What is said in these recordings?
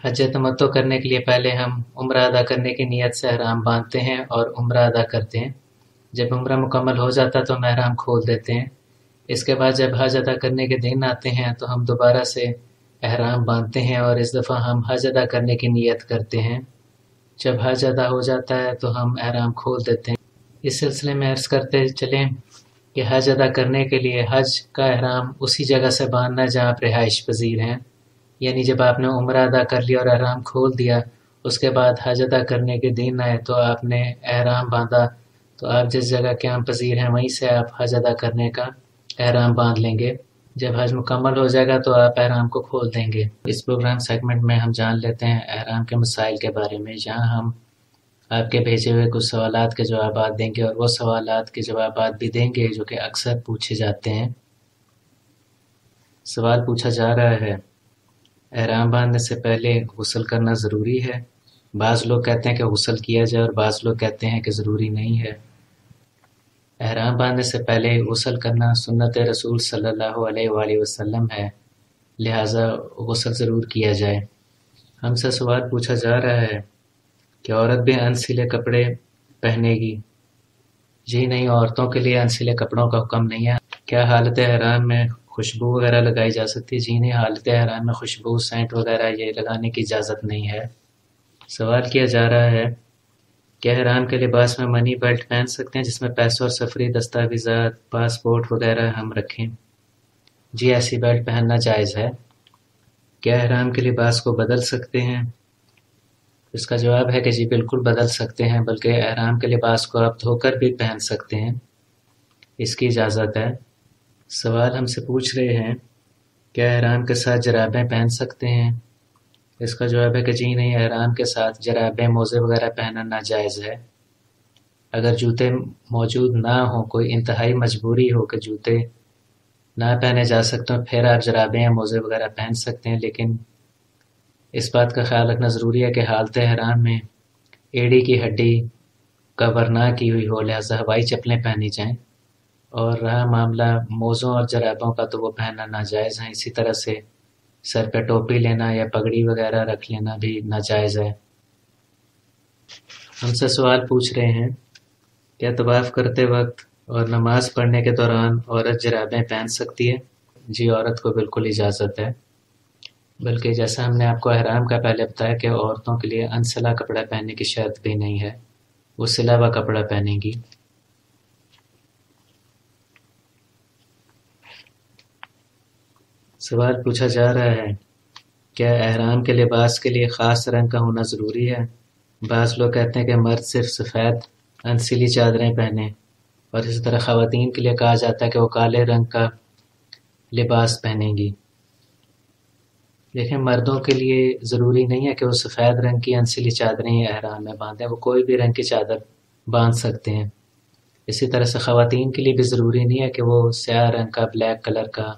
حج تمتع کرنے کے لیے پہلے ہم عمرہ ادا کرنے کی نیت سے احرام باندھتے ہیں اور عمرہ ادا کرتے ہیں۔ جب عمرہ مکمل ہو جاتا ہے تو ہم احرام کھول دیتے ہیں۔ اس کے بعد جب حج ادا کرنے کے دن آتے ہیں تو ہم دوبارہ سے احرام باندھتے ہیں اور اس دفعہ ہم حج ادا کرنے کی نیت کرتے ہیں۔ جب حج ادا ہو جاتا ہے تو ہم احرام کھول دیتے ہیں۔ اس سلسلے میں عرض کرتے چلیں کہ حج ادا کرنے کے لیے حج کا احرام اسی جگہ سے باندھنا ہے جہاں آپ رہائش پذیر ہیں، یعنی جب آپ نے عمرہ ادا کر لیا اور احرام کھول دیا، اس کے بعد حج ادا کرنے کے دن آئے تو آپ نے احرام باندھا، تو آپ جس جگہ قیام پذیر ہیں وہیں سے آپ حج ادا کرنے کا احرام باندھ لیں گے۔ جب حج مکمل ہو جائے گا تو آپ احرام کو کھول دیں گے۔ اس پروگرام سیگمنٹ میں ہم جان لیتے ہیں احرام کے مسائل کے بارے میں، جہاں ہم آپ کے بھیجے ہوئے کچھ سوالات کے جوابات دیں گے اور وہ سوالات کے جوابات بھی دیں گے جو کہ اکثر پوچھے جاتے ہیں۔ سوال پوچھا جا رہا ہے، احرام باندھنے سے پہلے غسل کرنا ضروری ہے؟ بعض لوگ کہتے ہیں کہ غسل کیا جائے اور بعض لوگ کہتے ہیں کہ ضروری نہیں ہے۔ احرام باندھنے سے پہلے غسل کرنا سنت رسول صلی اللہ علیہ وآلہ وسلم ہے، لہٰذا غسل ضرور کیا جائے۔ ہم سے سوال پوچھا جا رہا ہے کہ عورت بھی انسلے کپڑے پہنے گی؟ جی نہیں، عورتوں کے لیے انسلے کپڑوں کا حکم نہیں ہے۔ کیا حالت احرام میں خوشبو وغیرہ لگائی جا سکتی ہے؟ جی نہیں، حالت احرام میں خوشبو، سینٹ وغیرہ یہ لگانے کی اجازت نہیں ہے۔ سوال کیا جا رہا ہے، کیا احرام کے لباس میں منی بیلٹ پہن سکتے ہیں جس میں پیسوں اور سفری دستاویزات، پاسپورٹ وغیرہ ہم رکھیں؟ جی ایسی بیلٹ پہننا جائز ہے۔ کیا احرام کے لباس کو بدل سکتے ہیں؟ اس کا جواب ہے کہ جی بالکل بدل سکتے ہیں، بلکہ احرام کے لباس کو آپ دھو کر بھی پہن سکتے ہیں، اس کی اجازت ہے۔ سوال ہم سے پوچھ رہے ہیں، کیا احرام کے ساتھ جرابیں پہن سکتے ہیں؟ اس کا جواب ہے کہ جی نہیں، احرام کے ساتھ جرابیں، موزے وغیرہ پہننا ناجائز ہے۔ اگر جوتے موجود نہ ہوں، کوئی انتہائی مجبوری ہو کہ جوتے نہ پہنے جا سکتے ہیں، پھر آپ جرابیں یا موزے وغیرہ پہن سکتے ہیں، لیکن اس بات کا خیال رکھنا ضروری ہے کہ حالت احرام میں ایڑی کی ہڈی کور نہ کی ہوئی ہو، لہٰذا ہوائی چپلیں پہنی جائیں۔ اور رہا معاملہ موزوں اور جرابوں کا تو وہ پہننا ناجائز ہیں۔ اسی طرح سے سر پہ ٹوپی لینا یا پگڑی وغیرہ رکھ لینا بھی ناجائز ہے۔ ہم سے سوال پوچھ رہے ہیں، کیا طواف کرتے وقت اور نماز پڑھنے کے دوران عورت جرابیں پہن سکتی ہے؟ جی عورت کو بالکل اجازت ہے، بلکہ جیسا ہم نے آپ کو احرام کا پہلے بتایا کہ عورتوں کے لیے انسلا کپڑا پہننے کی شرط بھی نہیں ہے، وہ سلا ہوا کپڑا پہنیں گی۔ سوال پوچھا جا رہا ہے، کیا احرام کے لباس کے لیے خاص رنگ کا ہونا ضروری ہے؟ بعض لوگ کہتے ہیں کہ مرد صرف سفید انسلی چادریں پہنیں، اور اسی طرح خواتین کے لیے کہا جاتا ہے کہ وہ کالے رنگ کا لباس پہنیں گی۔ دیکھیں، مردوں کے لیے ضروری نہیں ہے کہ وہ سفید رنگ کی انسلی چادریں یا احرام میں باندھیں، وہ کوئی بھی رنگ کی چادر باندھ سکتے ہیں۔ اسی طرح سے خواتین کے لیے بھی ضروری نہیں ہے کہ وہ سیاہ رنگ کا، بلیک کلر کا،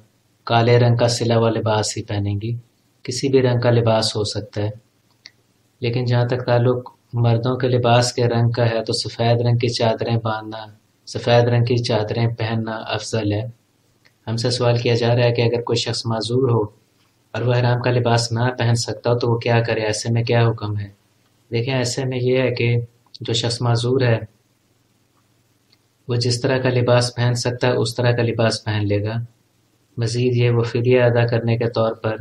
کالے رنگ کا سلا ہوا لباس ہی پہنیں گی، کسی بھی رنگ کا لباس ہو سکتا ہے۔ لیکن جہاں تک تعلق مردوں کے لباس کے رنگ کا ہے تو سفید رنگ کی چادریں باندھنا، سفید رنگ کی چادریں پہننا افضل ہے۔ ہم سے سوال کیا جا رہا ہے کہ اگر کوئی شخص معذور ہو اور وہ احرام کا لباس نہ پہن سکتا ہو تو وہ کیا کرے، ایسے میں کیا حکم ہے؟ دیکھیں، ایسے میں یہ ہے کہ جو شخص معذور ہے وہ جس طرح کا لباس پہن سکتا ہے اس طرح کا لباس پہن لے گا۔ مزید یہ وہ فدیہ ادا کرنے کے طور پر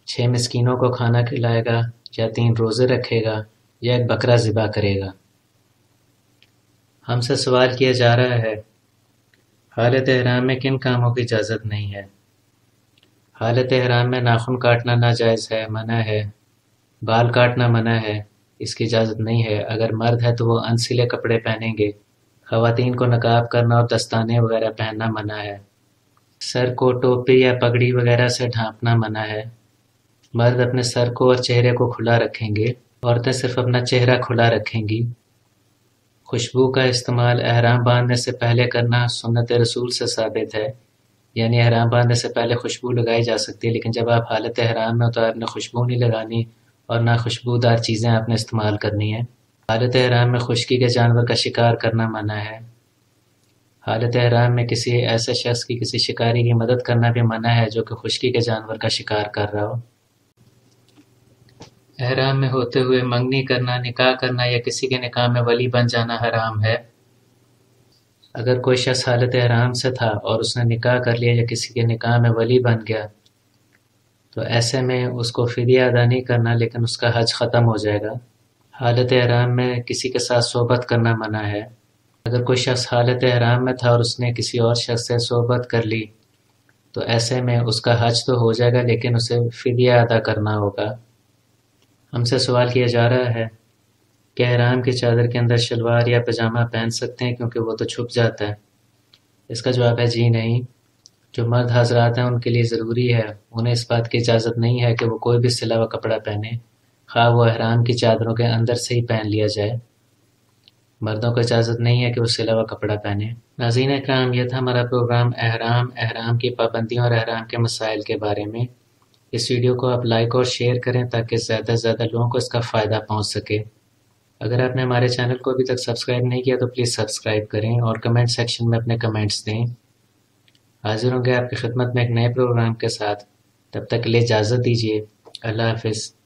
6 مسکینوں کو کھانا کھلائے گا، یا 3 روزے رکھے گا، یا ایک بکرا ذبح کرے گا۔ ہم سے سوال کیا جا رہا ہے، حالت احرام میں کن کاموں کی اجازت نہیں ہے؟ حالت احرام میں ناخن کاٹنا ناجائز ہے، منع ہے۔ بال کاٹنا منع ہے، اس کی اجازت نہیں ہے۔ اگر مرد ہے تو وہ انسلے کپڑے پہنیں گے۔ خواتین کو نقاب کرنا اور دستانے وغیرہ پہننا منع ہے۔ سر کو ٹوپی یا پگڑی وغیرہ سے ڈھانپنا منع ہے۔ مرد اپنے سر کو اور چہرے کو کھلا رکھیں گے، عورتیں صرف اپنا چہرہ کھلا رکھیں گی۔ خوشبو کا استعمال احرام باندھنے سے پہلے کرنا سنت رسول سے ثابت ہے، یعنی احرام باندھنے سے پہلے خوشبو لگائی جا سکتی ہے، لیکن جب آپ حالت احرام میں ہو تو آپ نے خوشبو نہیں لگانی اور نہ خوشبودار چیزیں آپ نے استعمال کرنی ہیں۔ حالت احرام میں خشکی کے جانور کا شکار کرنا منع ہے۔ حالت احرام میں کسی ایسے شخص کی کسی شکاری کی مدد کرنا بھی منع ہے جو کہ خشکی کے جانور کا شکار کر رہا ہو۔ احرام میں ہوتے ہوئے منگنی کرنا، نکاح کرنا یا کسی کے نکاح میں ولی بن جانا حرام ہے۔ اگر کوئی شخص حالت احرام سے تھا اور اس نے نکاح کر لیا یا کسی کے نکاح میں ولی بن گیا تو ایسے میں اس کو فدیہ ادا نہیں کرنا، لیکن اس کا حج ختم ہو جائے گا۔ حالت احرام میں کسی کے ساتھ صحبت کرنا منع ہے۔ اگر کوئی شخص حالت احرام میں تھا اور اس نے کسی اور شخص سے صحبت کر لی تو ایسے میں اس کا حج تو ہو جائے گا، لیکن اسے فدیہ ادا کرنا ہوگا۔ ہم سے سوال کیا جا رہا ہے کہ احرام کی چادر کے اندر شلوار یا پاجامہ پہن سکتے ہیں کیونکہ وہ تو چھپ جاتا ہے؟ اس کا جواب ہے جی نہیں۔ جو مرد حضرات ہیں ان کے لیے ضروری ہے، انہیں اس بات کی اجازت نہیں ہے کہ وہ کوئی بھی سلا ہوا کپڑا پہنے، خواہ وہ احرام کی چادروں کے اندر سے ہی پہن لیا جائے۔ مردوں کو اجازت نہیں ہے کہ وہ سلا ہوا کپڑا پہنے۔ ناظرین اکرام، یہ تھا ہمارا پروگرام احرام کی پابندیوں اور احرام کے مسائل کے بارے میں۔ اس ویڈیو کو آپ لائک اور شیئر کریں تاکہ زیادہ سے زیادہ لوگوں کو اس کا فائدہ پہنچ سکے۔ اگر آپ نے ہمارے چینل کو ابھی تک سبسکرائب نہیں کیا تو پلیز سبسکرائب کریں اور کمنٹ سیکشن میں اپنے کمنٹس دیں۔ حاضر ہوں گے آپ کی خدمت میں ایک نئے پروگرام کے ساتھ۔ تب تک کے لیے اجازت دیجیے۔ اللہ حافظ۔